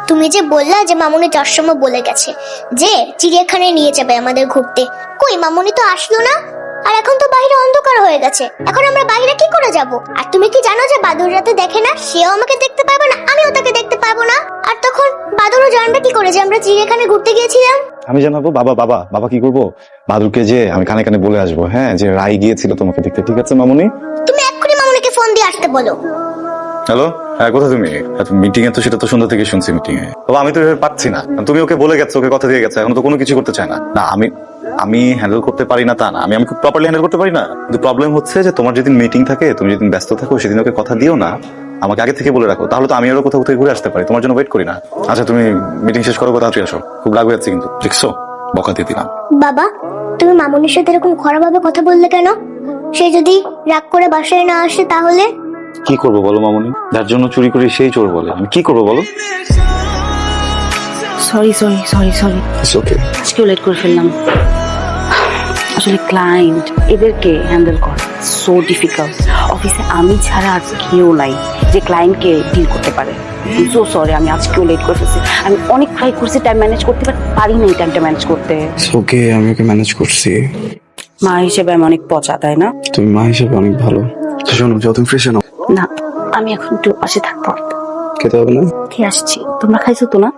তুমি যে বললা যে মামুনি যার সময় বলে গেছে যে চিড়িয়াখানায় নিয়ে যাবে আমাদের ঘুরতে, কই মামুনি তো আসলো না। আর এখন তো বাইরে অন্ধকার হয়ে গেছে, এখন আমরা বাইরে কি করে যাব? আর তুমি কি জানো যে বাদুর রাতে দেখে না, সেও আমাকে দেখতে পাবে না, আমিও তাকে দেখতে পাবো না। আর তখন বাদুরও জানবে কি করে যে আমরা চিড়িয়াখানায় ঘুরতে গিয়েছিলাম? আমি জানাবো। বাবা বাবা বাবা কি করবো, বাদুরকে যে আমি কানে কানে বলে আসবো, হ্যাঁ, যে রাই গিয়েছিল তোমাকে দেখতে। ঠিক আছে মামুনি? তুমি এক্ষুনি মামুনিকে ফোন দিয়ে আসতে বলো। হ্যালো, হ্যাঁ, কোথায় তুমি? মিটিং এ তো, সেটা তো সন্ধ্যা থেকে শুনছি মিটিং এ। বাবা আমি তো এভাবে পাচ্ছি না। তুমি ওকে বলে গেছো, ওকে কথা দিয়ে গেছে, এখন তো কোনো কিছু করতে চায় না। না আমি হ্যান্ডেল করতে পারি না তা না, আমি খুব প্রপারলি হ্যান্ডেল করতে পারি না। কিন্তু প্রবলেম হচ্ছে যে তোমার যেদিন মিটিং থাকে, তুমি যেদিন ব্যস্ত থাকো, সেদিন ওকে কথা দিও না, আমাকে আগে থেকে বলে রাখো, তাহলে তো আমি আরো কোথাও ঘুরে আসতে পারি, তোমার জন্য ওয়েট করি না। আচ্ছা তুমি মিটিং শেষ করো, কথা আসো। খুব রাগ হয়ে যাচ্ছে কিন্তু, দেখছো, বকা দিয়ে দিলাম। বাবা তুমি মামুনির সাথে এরকম খারাপ ভাবে কথা বললে কেন? সে যদি রাগ করে বাসায় না আসে তাহলে? কি করবো বলো মামুনি, যার জন্য চুরি করি সেই চোর বলে, আমি কি করবো বলো? সরি সরি সরি সরি, ওকে। আজকেও লেট করে ফেললাম। আসলে ক্লায়েন্ট, এদেরকে হ্যান্ডেল করা সো ডিফিকাল্ট। অফিসে আমি ছাড়া আর কেউ নাই যে ক্লায়েন্টকে ডিল করতে পারে। সো সরি, আমি আজকেও লেট করে ফেলছি। আমি অনেক ট্রাই করছি টাইম ম্যানেজ করতে, বাট পারি না এই টাইমটা ম্যানেজ করতে। ওকে, আমি ওকে ম্যানেজ করছি। মা হিসেবে আমি অনেক পচা, তাই না? তুমি মা হিসেবে অনেক ভালো। শোনো, যাও তুমি ফ্রেশ হও। না, আমি এখন একটু পাশে থাকবো। খেতে হবে না? খেয়ে আসছি। তোমরা খাইছো তো না?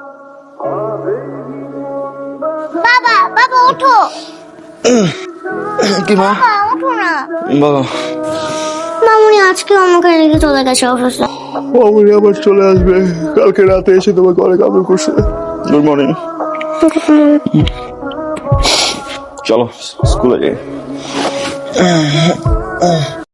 বাবা বাবা ওঠো, কি মা? ওঠো না। বলো। মামুনি আজকে আমাকে রেখে চলে গেছে অফিসে। মামুনি আবার চলে আসবে, কালকে রাতে এসে তোমাকে অনেক আদর করছে। Good morning. চলো স্কুলে যাই।